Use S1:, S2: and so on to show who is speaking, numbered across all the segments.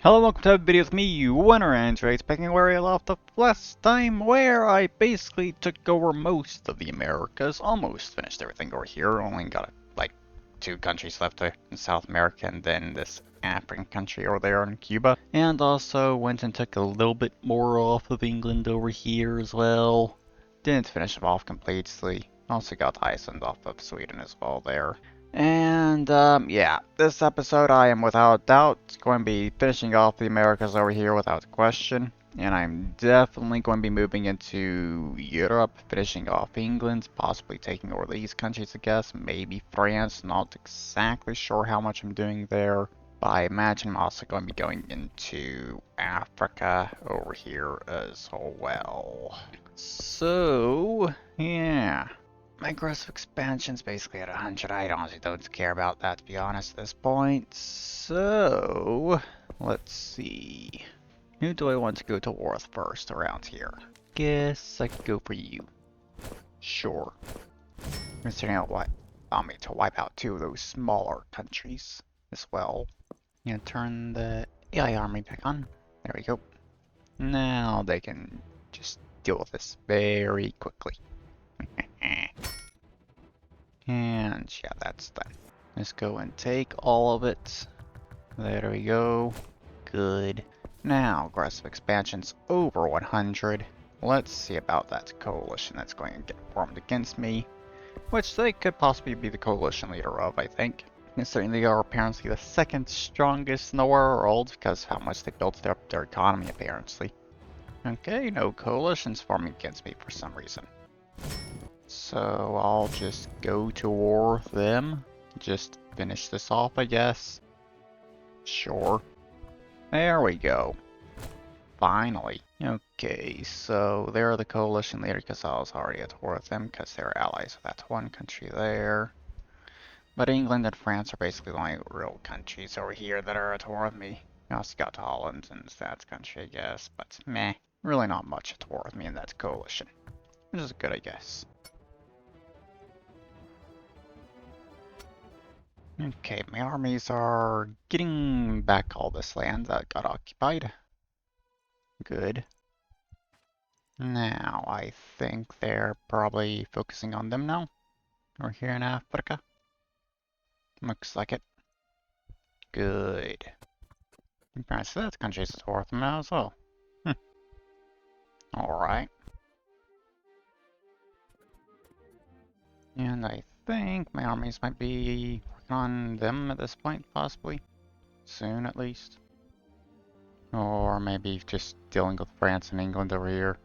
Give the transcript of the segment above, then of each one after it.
S1: Hello, welcome to a video with me, Winner Android, speaking where I left off last time, where I basically took over most of the Americas, almost finished everything over here, only got like 2 countries left in South America and then this African country over there in Cuba. And also went and took a little bit more off of England over here as well. Didn't finish them off completely. Also got Iceland off of Sweden as well there. And, yeah, this episode I am without doubt going to be finishing off the Americas over here without question. And I'm definitely going to be moving into Europe, finishing off England, possibly taking over these countries, I guess. Maybe France, not exactly sure how much I'm doing there. But I imagine I'm also going to be going into Africa over here as well. So, yeah. My aggressive expansion's basically at 100. I honestly don't care about that, to be honest, at this point. So, let's see. Who do I want to go to war with first around here? Guess I could go for you. Sure. Considering I'll allow me to wipe out 2 of those smaller countries as well. And turn the AI army back on. There we go. Now they can just deal with this very quickly. And yeah, that's done. Let's go and take all of it. There we go. Good. Now, aggressive expansion's over 100. Let's see about that coalition that's going to get formed against me. Which they could possibly be the coalition leader of, I think. Considering they are apparently the 2nd strongest in the world, because of how much they built up their economy, apparently. Okay, no coalitions forming against me for some reason. So I'll just go to war with them. Just finish this off, I guess. Sure. There we go. Finally. Okay, so they're the coalition leader because I was already at war with them because they're allies with that one country there. But England and France are basically the only real countries over here that are at war with me. I also got Holland and that country, I guess, but meh. Really not much at war with me in that coalition. Which is good, I guess. Okay, my armies are getting back all this land that got occupied. Good. Now, I think they're probably focusing on them now. Or here in Africa. Looks like it. Good. Apparently that country's at war with them now as well. Alright. And I think my armies might be working on them at this point, possibly. Soon, at least. Or maybe just dealing with France and England over here.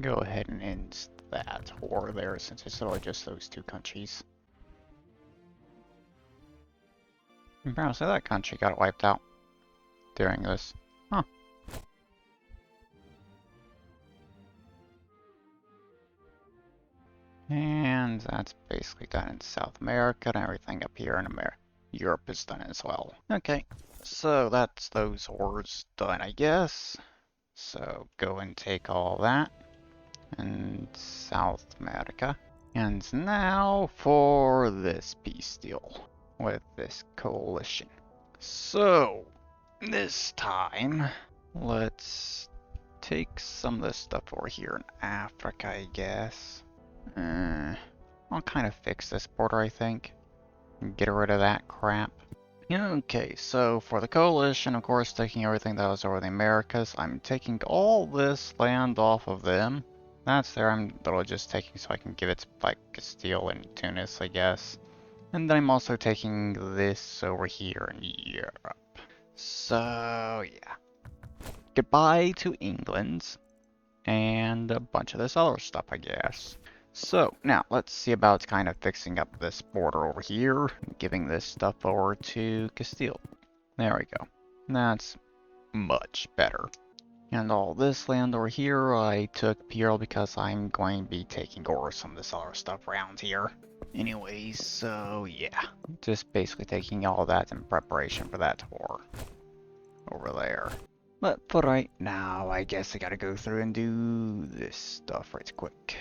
S1: Go ahead and end that war there, since it's really just those 2 countries. Apparently that country got wiped out during this. Huh. And that's basically done in South America, and everything up here in Europe is done as well. Okay, so that's those wars done, I guess. So go and take all that. And South America. And now for this peace deal with this coalition. So, this time, let's take some of this stuff over here in Africa, I guess. I'll kind of fix this border, I think. Get rid of that crap. Okay, so for the coalition, of course, taking everything that was over the Americas, I'm taking all this land off of them. That's there, I'm literally just taking so I can give it to, like, Castile and Tunis, I guess. And then I'm also taking this over here in Europe. So, yeah. Goodbye to England. And a bunch of this other stuff, I guess. So, now, let's see about kind of fixing up this border over here. Giving this stuff over to Castile. There we go. That's much better. And all this land over here I took purely because I'm going to be taking over some of this other stuff around here. Anyways, so yeah. Just basically taking all that in preparation for that war. Over there. But for right now, I guess I gotta go through and do this stuff right quick.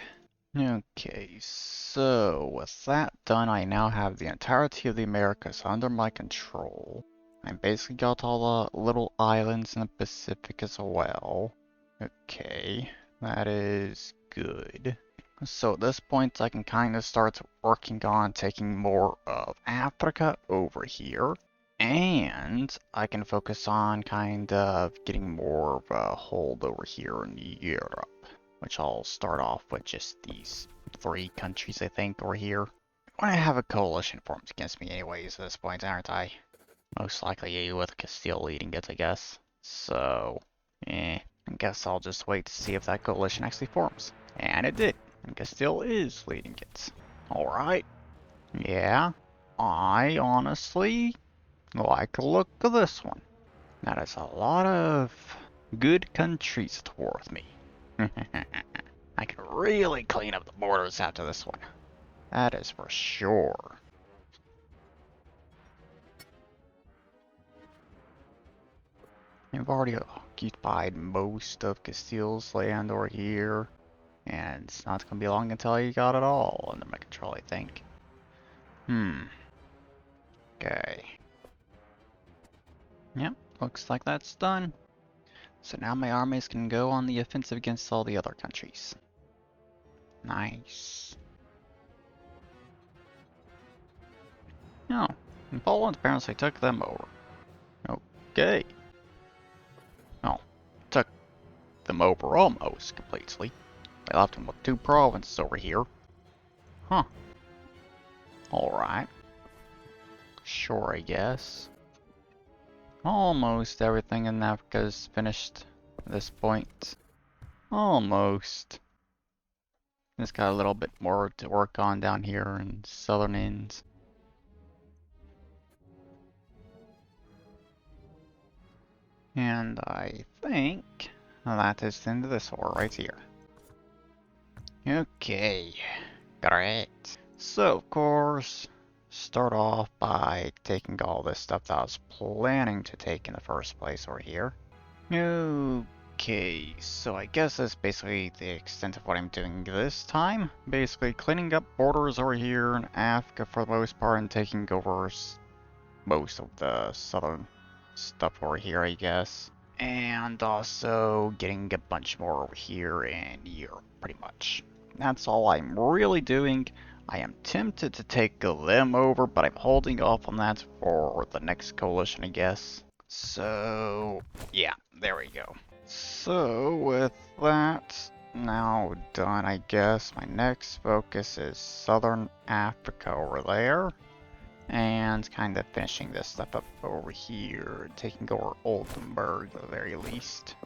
S1: Okay, so with that done, I now have the entirety of the Americas under my control. I basically got all the little islands in the Pacific as well. Okay, that is good. So at this point, I can kind of start working on taking more of Africa over here. And I can focus on kind of getting more of a hold over here in Europe. Which I'll start off with just these 3 countries, I think, over here. I have a coalition formed against me anyways at this point, aren't I? Most likely with Castile leading it, I guess. So, I guess I'll just wait to see if that coalition actually forms. And it did. And Castile is leading it. Alright. Yeah. I honestly like the look of this one. That is a lot of good countries at war with me. I can really clean up the borders after this one. That is for sure. I've already occupied most of Castile's land over here, and it's not going to be long until I got it all under my control, I think. Okay. Yep, looks like that's done. So now my armies can go on the offensive against all the other countries. Nice. Oh, and Poland apparently took them over. Okay. Oh, took them over almost completely. They left them with 2 provinces over here. Huh. Alright. Sure, I guess. Almost everything in Africa is finished at this point. Almost. Just got a little bit more to work on down here in southern ends. And I think that is the end of this war right here. Okay, great. So, of course, start off by taking all this stuff that I was planning to take in the first place over here. Okay, so I guess that's basically the extent of what I'm doing this time. Basically cleaning up borders over here in Africa for the most part and taking over most of the southern stuff over here, I guess. And also getting a bunch more over here in Europe, pretty much. That's all I'm really doing. I am tempted to take them over, but I'm holding off on that for the next coalition, I guess. So, yeah, there we go. So, with that now done, I guess my next focus is Southern Africa over there. And kind of finishing this stuff up over here, taking over Oldenburg at the very least.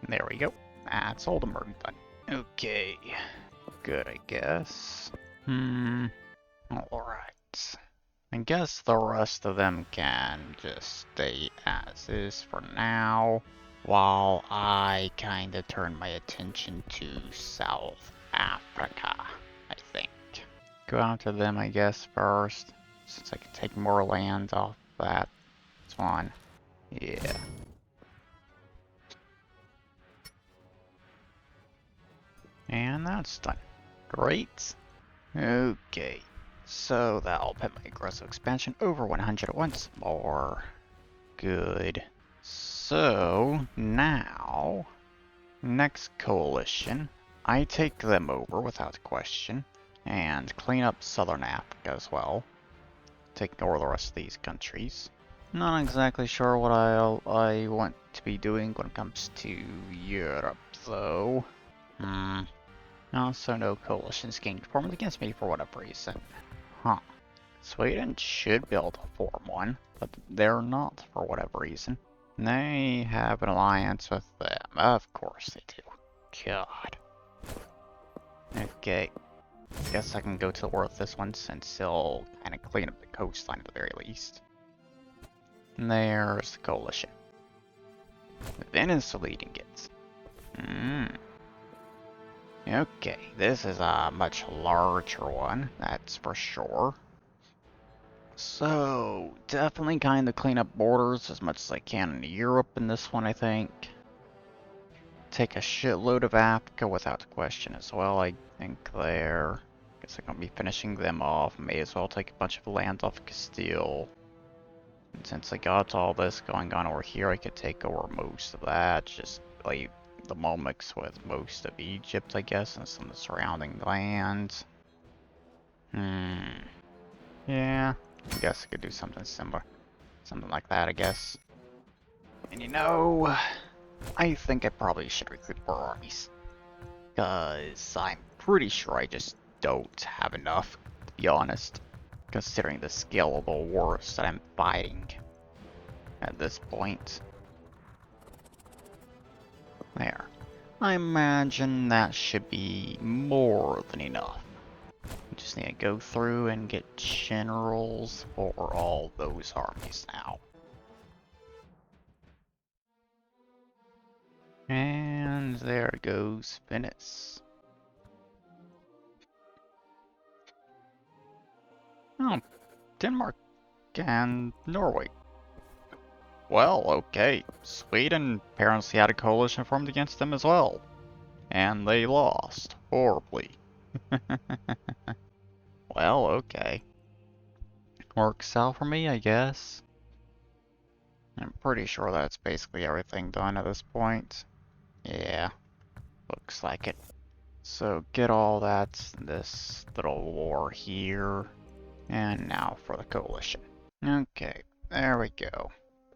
S1: There we go. That's Oldenburg done. Okay. Good, I guess. Alright. I guess the rest of them can just stay as is for now, while I kind of turn my attention to South Africa, I think. Go after them, I guess, first, since I can take more land off that one. Yeah. And that's done. Great. Okay. So that'll put my aggressive expansion over 100 at once. More. Good. So now, next coalition, I take them over without question. And clean up Southern Africa as well. Taking over the rest of these countries. Not exactly sure what I want to be doing when it comes to Europe, though. Also, no coalitions gained formed against me for whatever reason. Huh. Sweden should be able to form one, but they're not for whatever reason. They have an alliance with them. Of course they do. God. Okay. Guess I can go to war with this one since he'll kind of clean up the coastline at the very least. And there's the coalition. Venice leading it. Okay, this is a much larger one, that's for sure. So, definitely kind of clean up borders as much as I can in Europe in this one, I think. Take a shitload of Africa without question as well, I think there. Guess I'm gonna be finishing them off. May as well take a bunch of land off Castile. Since I got all this going on over here, I could take over most of that. Just leave the Momix with most of Egypt, I guess, and some of the surrounding lands. Yeah, I guess I could do something similar. Something like that, I guess. And you know, I think I probably should recruit more armies. Because I'm pretty sure I just don't have enough, to be honest. Considering the scale of the wars that I'm fighting at this point. There. I imagine that should be more than enough. We just need to go through and get generals for all those armies now. And there goes Venice. Oh, Denmark and Norway. Well, okay. Sweden apparently had a coalition formed against them as well. And they lost horribly. Well, okay. Works out for me, I guess. I'm pretty sure that's basically everything done at this point. Yeah, looks like it. So get all that, this little war here. And now for the coalition. Okay, there we go.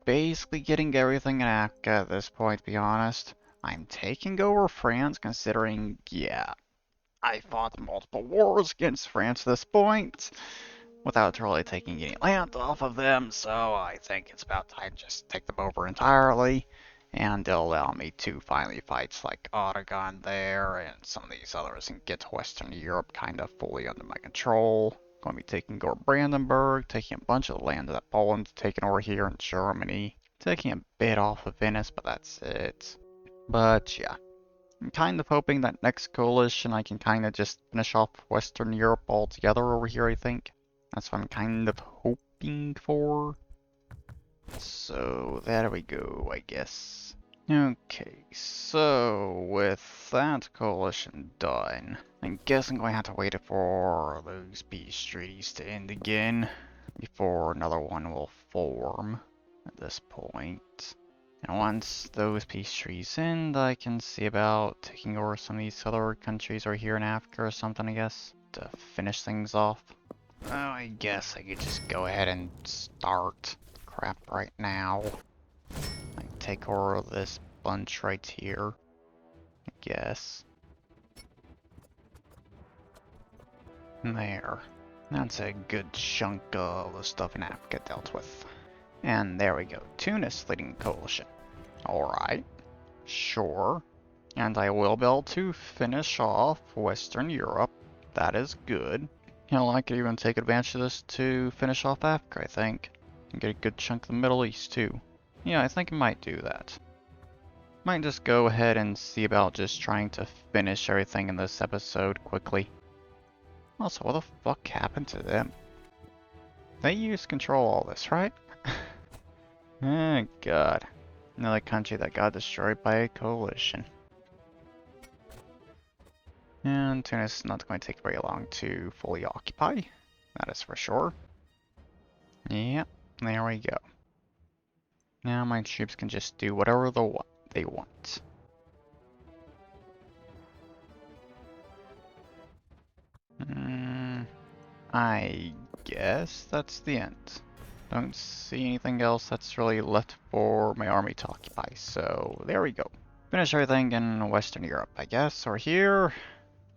S1: Basically getting everything in Africa at this point, to be honest. I'm taking over France considering, yeah, I fought multiple wars against France at this point without really taking any land off of them, so I think it's about time to just take them over entirely. And they'll allow me to finally fight like Aragon there and some of these others and get Western Europe kind of fully under my control. Going to be taking over Brandenburg, taking a bunch of the land that Poland's taken over here in Germany. Taking a bit off of Venice, but that's it. But yeah, I'm kind of hoping that next coalition I can kind of just finish off Western Europe altogether over here, I think. That's what I'm kind of hoping for. So there we go, I guess. Okay, so with that coalition done, I guess I'm going to have to wait for those peace treaties to end again before another one will form at this point. And once those peace treaties end, I can see about taking over some of these other countries over here in Africa or something, I guess, to finish things off. Oh, I guess I could just go ahead and start crap right now. I can take over this bunch right here, I guess. There. That's a good chunk of the stuff in Africa dealt with. And there we go. Tunis leading the coalition. Alright. Sure. And I will be able to finish off Western Europe. That is good. Hell, I could even take advantage of this to finish off Africa, I think. And get a good chunk of the Middle East, too. Yeah, I think I might do that. Might just go ahead and see about just trying to finish everything in this episode quickly. Also, what the fuck happened to them? They used to control all this, right? Oh god. Another country that got destroyed by a coalition. And Tunis is not going to take very long to fully occupy. That is for sure. Yep, there we go. Now my troops can just do whatever they want. I guess that's the end. Don't see anything else that's really left for my army to occupy, so there we go. Finish everything in Western Europe, I guess, or here.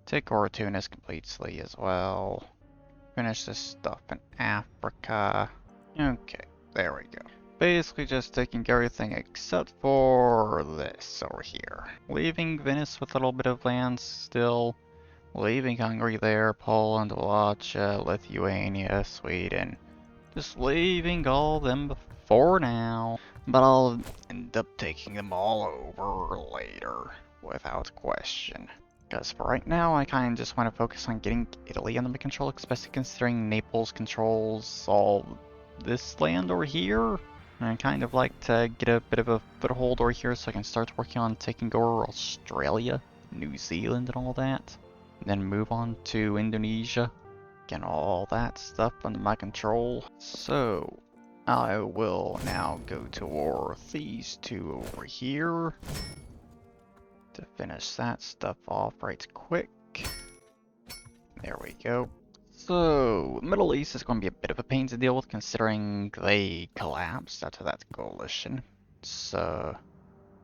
S1: Take over Tunis completely as well. Finish this stuff in Africa. Okay, there we go. Basically just taking everything except for this over here. Leaving Venice with a little bit of land still. Leaving Hungary there, Poland, Wallachia, Lithuania, Sweden. Just leaving all of them for now. But I'll end up taking them all over later, without question. Because for right now, I kind of just want to focus on getting Italy under my control, especially considering Naples controls all this land over here. And I kind of like to get a bit of a foothold over here so I can start working on taking over Australia, New Zealand, and all that. And then move on to Indonesia, get all that stuff under my control. So, I will now go to war with these two over here to finish that stuff off right quick. There we go. So, Middle East is going to be a bit of a pain to deal with considering they collapsed after that coalition. So,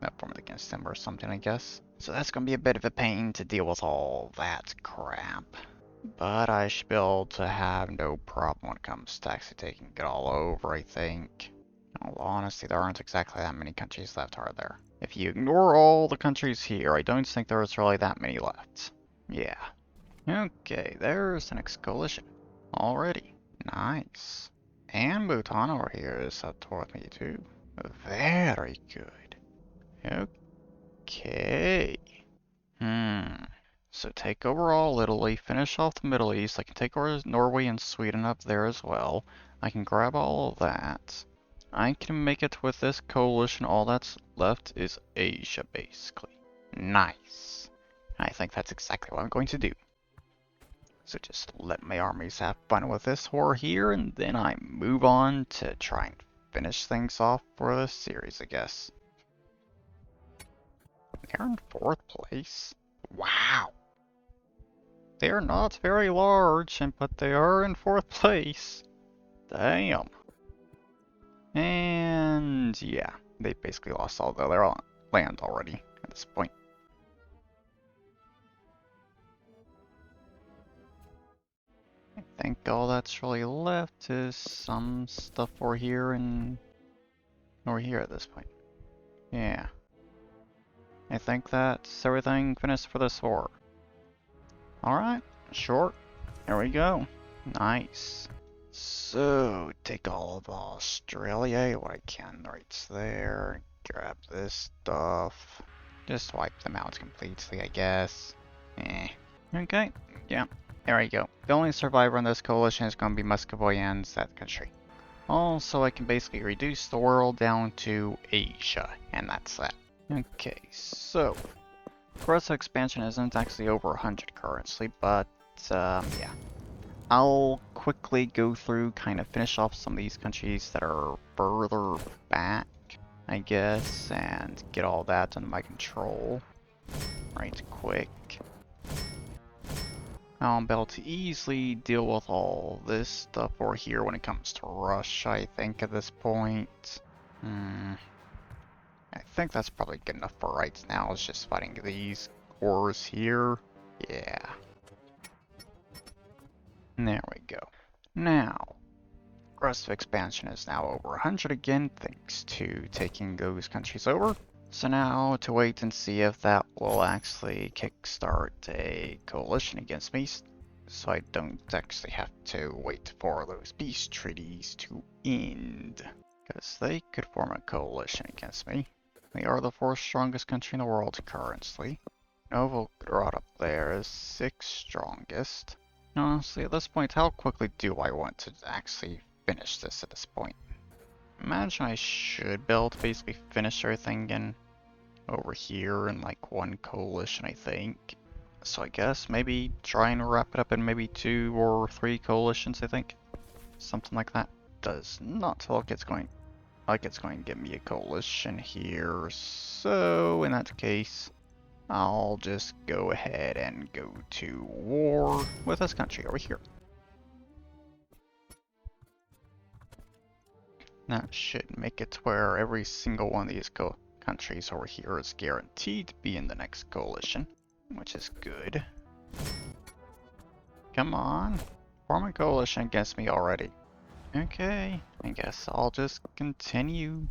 S1: that formed against them or something, I guess. So that's going to be a bit of a pain to deal with all that crap. But I should be able to have no problem when it comes to actually taking it all over, I think. In all honesty, there aren't exactly that many countries left, are there? If you ignore all the countries here, I don't think there's really that many left. Yeah. Okay, there's the next coalition. Already. Nice. And Bhutan over here is up toward me too. Very good. Okay. So take over all Italy, finish off the Middle East. I can take over Norway and Sweden up there as well. I can grab all of that. I can make it with this coalition. All that's left is Asia, basically. Nice. I think that's exactly what I'm going to do. So just let my armies have fun with this war here, and then I move on to try and finish things off for this series, I guess. They're in 4th place. Wow. They're not very large, but they are in 4th place. Damn. And yeah, they basically lost all their land already at this point. I think all that's really left is some stuff over here and over here at this point. Yeah. I think that's everything finished for this war. Alright, sure. Here we go. Nice. So, take all of Australia, what I can right there. Grab this stuff. Just wipe them out completely, I guess. Okay, yeah, there we go. The only survivor in this coalition is going to be Muscovy and that country. Also, I can basically reduce the world down to Asia, and that's that. Okay, so Gross expansion isn't actually over 100 currently, but yeah. I'll quickly go through, kind of finish off some of these countries that are further back, I guess, and get all that under my control right quick. I'll be able to easily deal with all this stuff over here when it comes to Russia, I think, at this point. I think that's probably good enough for right now. It's just fighting these wars here. Yeah. There we go. Now, gross expansion is now over 100 again, thanks to taking those countries over. So now to wait and see if that will actually kickstart a coalition against me, so I don't actually have to wait for those peace treaties to end, because they could form a coalition against me. They are the 4th strongest country in the world currently. Novgorod up there is 6th strongest. Honestly, at this point, how quickly do I want to actually finish this at this point? Imagine I should be able to basically finish everything in over here in like one coalition, I think. So I guess maybe try and wrap it up in maybe 2 or 3 coalitions, I think. Something like that. Does not look it's going to give me a coalition here, so in that case, I'll just go ahead and go to war with this country over here. That should make it where every single one of these countries over here is guaranteed to be in the next coalition, which is good. Come on, form a coalition against me already. Okay, I guess I'll just continue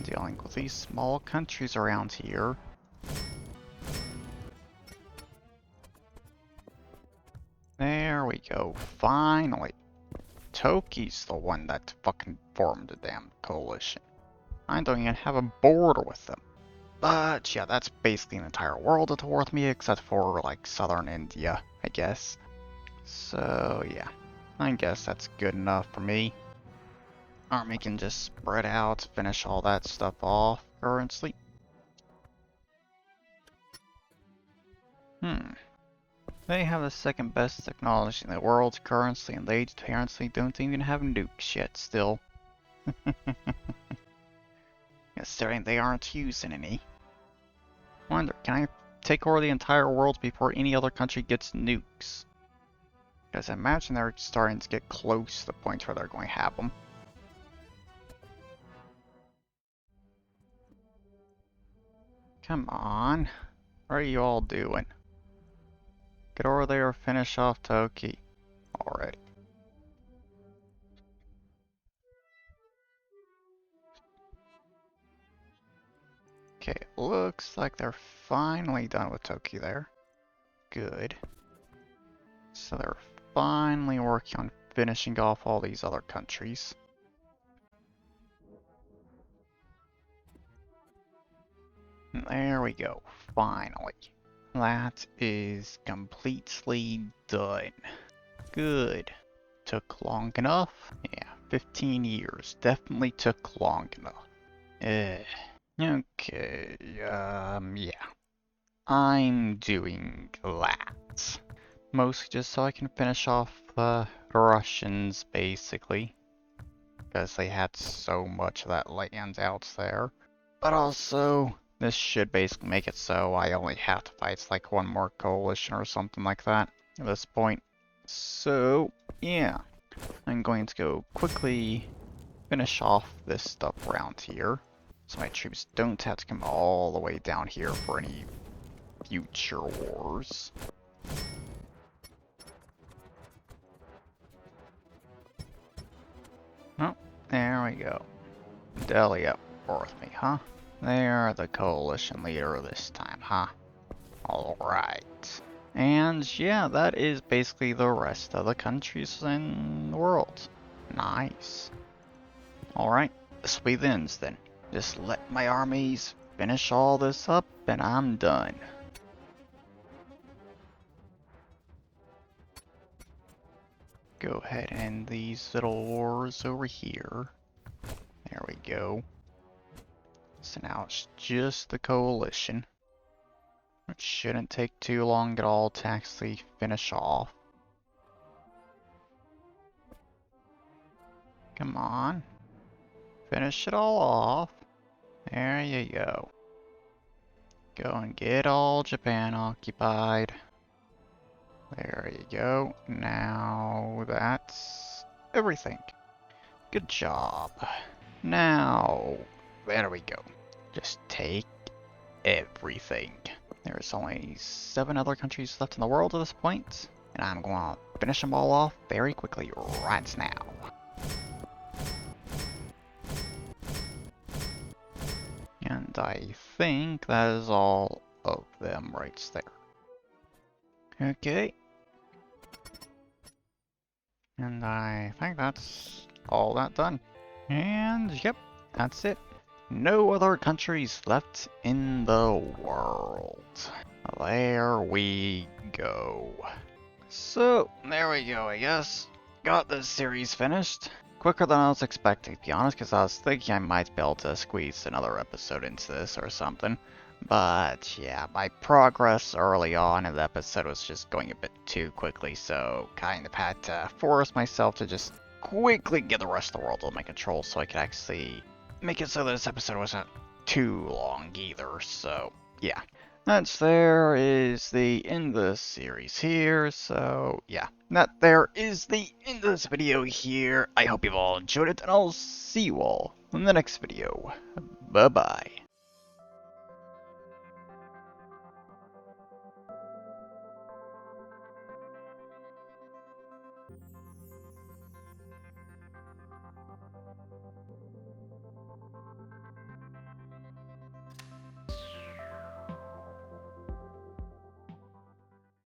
S1: dealing with these small countries around here. There we go, finally. Toki's the one that fucking formed the damn coalition. I don't even have a border with them. But yeah, that's basically an entire world at war with me, except for like southern India, I guess. So yeah, I guess that's good enough for me. Army can just spread out, finish all that stuff off currently. They have the 2nd best technology in the world currently, and they apparently don't even have nukes yet still. Considering they aren't using any. Wonder, can I take over the entire world before any other country gets nukes? Because I imagine they're starting to get close to the point where they're going to have them. Come on. What are you all doing? Get over there, finish off Toki already. Okay, looks like they're finally done with Toki there. Good. So they're finally working on finishing off all these other countries. There we go, finally. That is completely done. Good. Took long enough? Yeah, 15 years. Definitely took long enough. Okay, yeah. I'm doing that. Mostly just so I can finish off the Russians, basically. Because they had so much of that land out there. But also, this should basically make it so I only have to fight like one more coalition or something like that at this point. So, yeah. I'm going to go quickly finish off this stuff around here. So my troops don't have to come all the way down here for any future wars. Oh, there we go. Delhi up with me, huh? They're the coalition leader this time, huh? Alright. And yeah, that is basically the rest of the countries in the world. Nice. Alright, this will be the ends then. Just let my armies finish all this up and I'm done. Go ahead and end these little wars over here. There we go. So now it's just the coalition. Which shouldn't take too long at all to actually finish off. Come on. Finish it all off. There you go. Go and get all Japan occupied. There you go. Now that's everything. Good job. Now, there we go. Just take everything. There's only 7 other countries left in the world at this point, and I'm going to finish them all off very quickly right now. And I think that is all of them right there. Okay. And I think that's all that done. And yep, that's it. No other countries left in the world. There we go. So, there we go, I guess. Got this series finished. Quicker than I was expecting, to be honest, because I was thinking I might be able to squeeze another episode into this or something. But yeah, my progress early on in the episode was just going a bit too quickly, so kind of had to force myself to just quickly get the rest of the world under my control so I could actually make it so that this episode wasn't too long either. So yeah, there is the end of the series here. So yeah, that there is the end of this video here. I hope you've all enjoyed it, and I'll see you all in the next video. Bye bye.